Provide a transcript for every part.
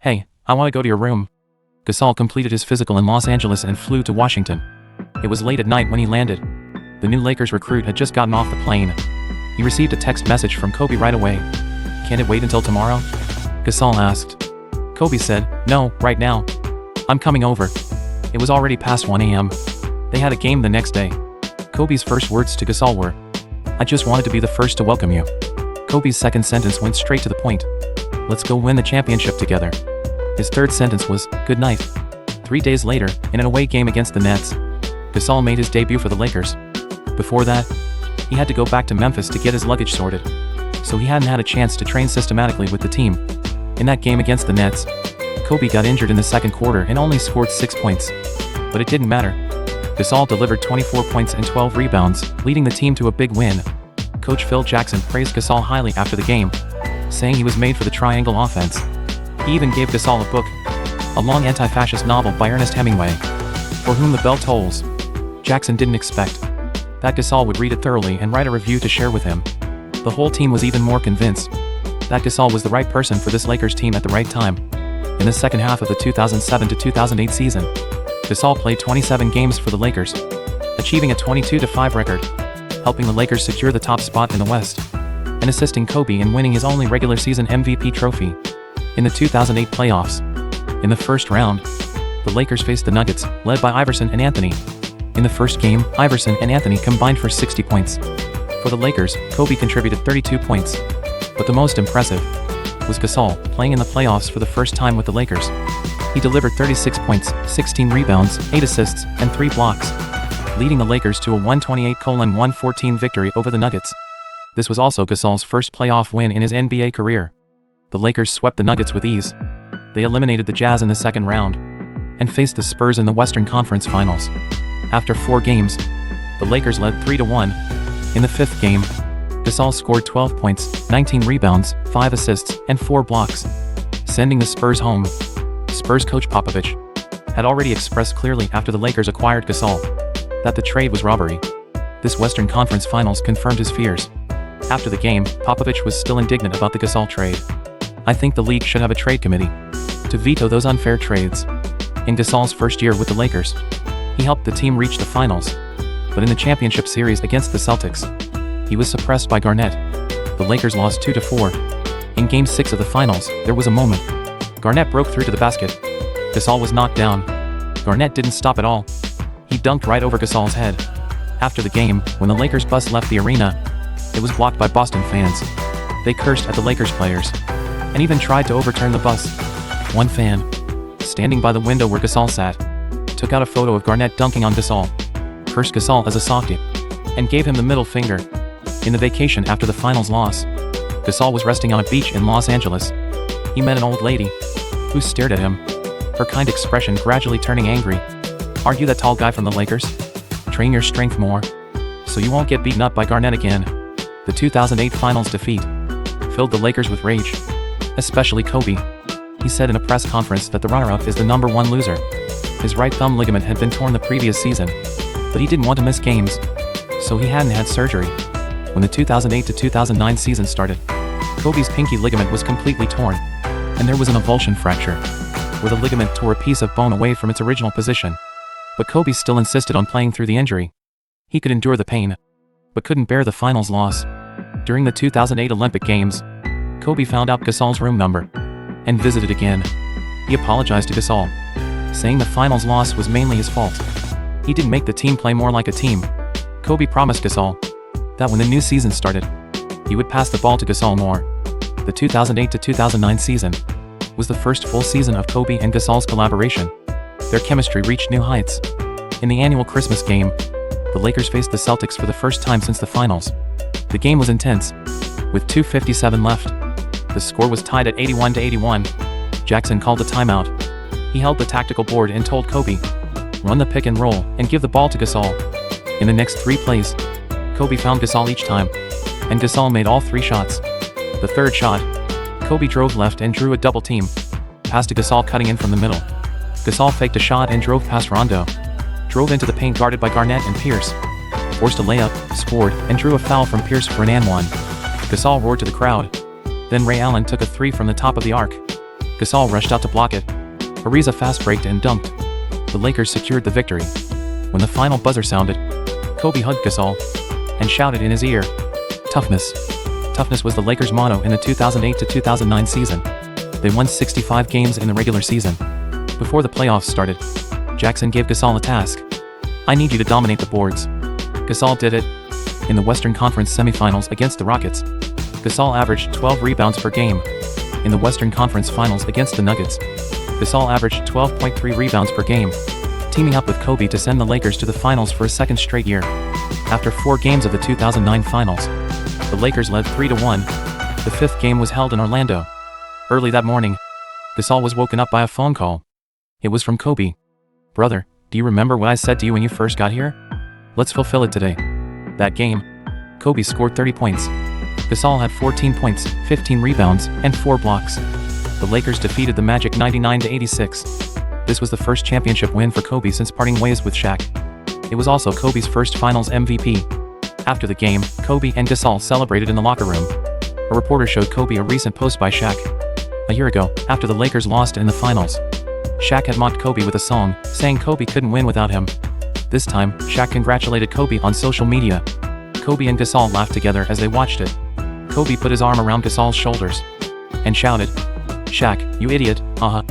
"Hey, I want to go to your room." Gasol completed his physical in Los Angeles and flew to Washington. It was late at night when he landed. The new Lakers recruit had just gotten off the plane. He received a text message from Kobe right away. "Can it wait until tomorrow?" Gasol asked. Kobe said, "No, right now. I'm coming over." It was already past 1 a.m. They had a game the next day. Kobe's first words to Gasol were, "I just wanted to be the first to welcome you." Kobe's second sentence went straight to the point. "Let's go win the championship together." His third sentence was, "Good night." 3 days later, in an away game against the Nets, Gasol made his debut for the Lakers. Before that, he had to go back to Memphis to get his luggage sorted, so he hadn't had a chance to train systematically with the team. In that game against the Nets, Kobe got injured in the second quarter and only scored 6 points. But it didn't matter. Gasol delivered 24 points and 12 rebounds, leading the team to a big win. Coach Phil Jackson praised Gasol highly after the game, saying he was made for the triangle offense. He even gave Gasol a book, a long anti-fascist novel by Ernest Hemingway, For Whom the Bell Tolls. Jackson didn't expect that Gasol would read it thoroughly and write a review to share with him. The whole team was even more convinced that Gasol was the right person for this Lakers team at the right time. In the second half of the 2007-2008 season, Gasol played 27 games for the Lakers, achieving a 22-5 record, helping the Lakers secure the top spot in the West, and assisting Kobe in winning his only regular season MVP trophy. In the 2008 playoffs, in the first round, the Lakers faced the Nuggets, led by Iverson and Anthony. In the first game, Iverson and Anthony combined for 60 points. For the Lakers, Kobe contributed 32 points. But the most impressive was Gasol, playing in the playoffs for the first time with the Lakers. He delivered 36 points, 16 rebounds, 8 assists, and 3 blocks, leading the Lakers to a 128-114 victory over the Nuggets. This was also Gasol's first playoff win in his NBA career. The Lakers swept the Nuggets with ease. They eliminated the Jazz in the second round and faced the Spurs in the Western Conference Finals. After 4 games, the Lakers led 3-1. In the 5th game, Gasol scored 12 points, 19 rebounds, 5 assists, and 4 blocks, sending the Spurs home. Spurs coach Popovich had already expressed clearly after the Lakers acquired Gasol that the trade was robbery. This Western Conference Finals confirmed his fears. After the game, Popovich was still indignant about the Gasol trade. "I think the league should have a trade committee to veto those unfair trades." In Gasol's first year with the Lakers, he helped the team reach the finals, but in the championship series against the Celtics, he was suppressed by Garnett. The Lakers lost 2-4. In Game 6 of the finals, there was a moment. Garnett broke through to the basket. Gasol was knocked down. Garnett didn't stop at all. He dunked right over Gasol's head. After the game, when the Lakers bus left the arena, it was blocked by Boston fans. They cursed at the Lakers players and even tried to overturn the bus. One fan, standing by the window where Gasol sat, took out a photo of Garnett dunking on Gasol, cursed Gasol as a softie, and gave him the middle finger. In the vacation after the finals loss, Gasol was resting on a beach in Los Angeles. He met an old lady who stared at him, her kind expression gradually turning angry. "Are you that tall guy from the Lakers? Train your strength more, so you won't get beaten up by Garnett again." The 2008 finals defeat filled the Lakers with rage, especially Kobe. He said in a press conference that the runner-up is the #1 loser. His right thumb ligament had been torn the previous season, but he didn't want to miss games, so he hadn't had surgery. When the 2008-2009 season started, Kobe's pinky ligament was completely torn, and there was an avulsion fracture, where the ligament tore a piece of bone away from its original position. But Kobe still insisted on playing through the injury. He could endure the pain, but couldn't bear the finals loss. During the 2008 Olympic Games, Kobe found out Gasol's room number and visited again. He apologized to Gasol, saying the finals loss was mainly his fault. He didn't make the team play more like a team. Kobe promised Gasol that when the new season started, he would pass the ball to Gasol more. The 2008-2009 season was the first full season of Kobe and Gasol's collaboration. Their chemistry reached new heights. In the annual Christmas game, the Lakers faced the Celtics for the first time since the finals. The game was intense, with 2:57 left. The score was tied at 81-81. Jackson called a timeout. He held the tactical board and told Kobe, "Run the pick and roll and give the ball to Gasol." In the next 3 plays, Kobe found Gasol each time, and Gasol made all 3 shots. The third shot, Kobe drove left and drew a double team. Pass to Gasol cutting in from the middle. Gasol faked a shot and drove past Rondo. Drove into the paint guarded by Garnett and Pierce. Forced a layup, scored, and drew a foul from Pierce for an and one. Gasol roared to the crowd. Then Ray Allen took a 3 from the top of the arc. Gasol rushed out to block it. Ariza fast-breaked and dunked. The Lakers secured the victory. When the final buzzer sounded, Kobe hugged Gasol and shouted in his ear, "Toughness." Toughness was the Lakers' motto in the 2008-2009 season. They won 65 games in the regular season. Before the playoffs started, Jackson gave Gasol a task. "I need you to dominate the boards." Gasol did it. In the Western Conference semifinals against the Rockets, Gasol averaged 12 rebounds per game. In the Western Conference finals against the Nuggets, Gasol averaged 12.3 rebounds per game, teaming up with Kobe to send the Lakers to the finals for a second straight year. After 4 games of the 2009 finals, the Lakers led 3-1. The 5th game was held in Orlando. Early that morning, Gasol was woken up by a phone call. It was from Kobe. "Brother, do you remember what I said to you when you first got here? Let's fulfill it today." That game, Kobe scored 30 points. Gasol had 14 points, 15 rebounds, and 4 blocks. The Lakers defeated the Magic 99-86. This was the first championship win for Kobe since parting ways with Shaq. It was also Kobe's first Finals MVP. After the game, Kobe and Gasol celebrated in the locker room. A reporter showed Kobe a recent post by Shaq. A year ago, after the Lakers lost in the finals, Shaq had mocked Kobe with a song, saying Kobe couldn't win without him. This time, Shaq congratulated Kobe on social media. Kobe and Gasol laughed together as they watched it. Kobe put his arm around Gasol's shoulders and shouted, "Shaq, you idiot, haha."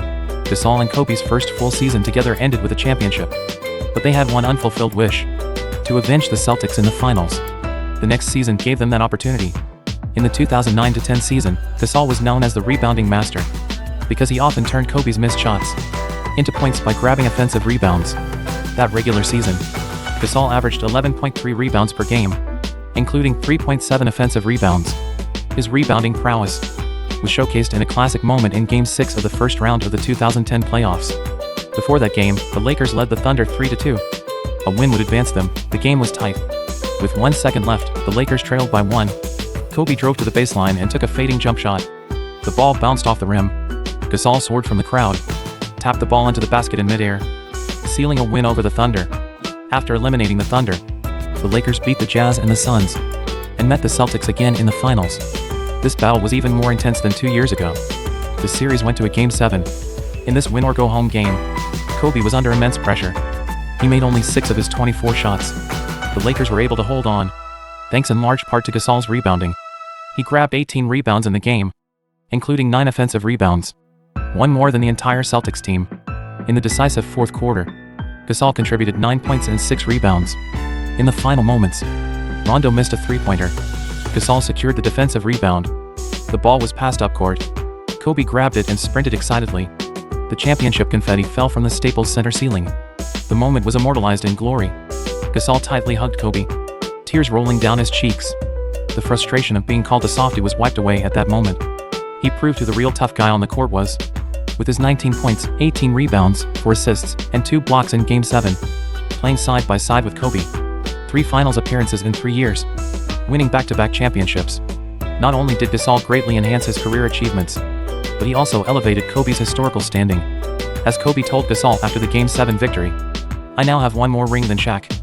Gasol and Kobe's first full season together ended with a championship. But they had one unfulfilled wish: to avenge the Celtics in the finals. The next season gave them that opportunity. In the 2009-10 season, Gasol was known as the rebounding master, because he often turned Kobe's missed shots into points by grabbing offensive rebounds. That regular season, Gasol averaged 11.3 rebounds per game, including 3.7 offensive rebounds. His rebounding prowess was showcased in a classic moment in Game 6 of the first round of the 2010 playoffs. Before that game, the Lakers led the Thunder 3-2. A win would advance them. The game was tight. With 1 second left, the Lakers trailed by 1. Kobe drove to the baseline and took a fading jump shot. The ball bounced off the rim. Gasol soared from the crowd, tapped the ball into the basket in midair, sealing a win over the Thunder. After eliminating the Thunder, the Lakers beat the Jazz and the Suns, and met the Celtics again in the finals. This battle was even more intense than 2 years ago. The series went to a Game 7. In this win-or-go-home game, Kobe was under immense pressure. He made only 6 of his 24 shots. The Lakers were able to hold on, thanks in large part to Gasol's rebounding. He grabbed 18 rebounds in the game, including 9 offensive rebounds, one more than the entire Celtics team. In the decisive fourth quarter, Gasol contributed 9 points and 6 rebounds. In the final moments, Rondo missed a three-pointer. Gasol secured the defensive rebound. The ball was passed up court. Kobe grabbed it and sprinted excitedly. The championship confetti fell from the Staples Center ceiling. The moment was immortalized in glory. Gasol tightly hugged Kobe, tears rolling down his cheeks. The frustration of being called a softie was wiped away at that moment. He proved who the real tough guy on the court was. With his 19 points, 18 rebounds, 4 assists, and 2 blocks in Game 7, playing side by side with Kobe. 3 finals appearances in 3 years, winning back-to-back championships. Not only did Gasol greatly enhance his career achievements, but he also elevated Kobe's historical standing. As Kobe told Gasol after the Game 7 victory, "I now have one more ring than Shaq."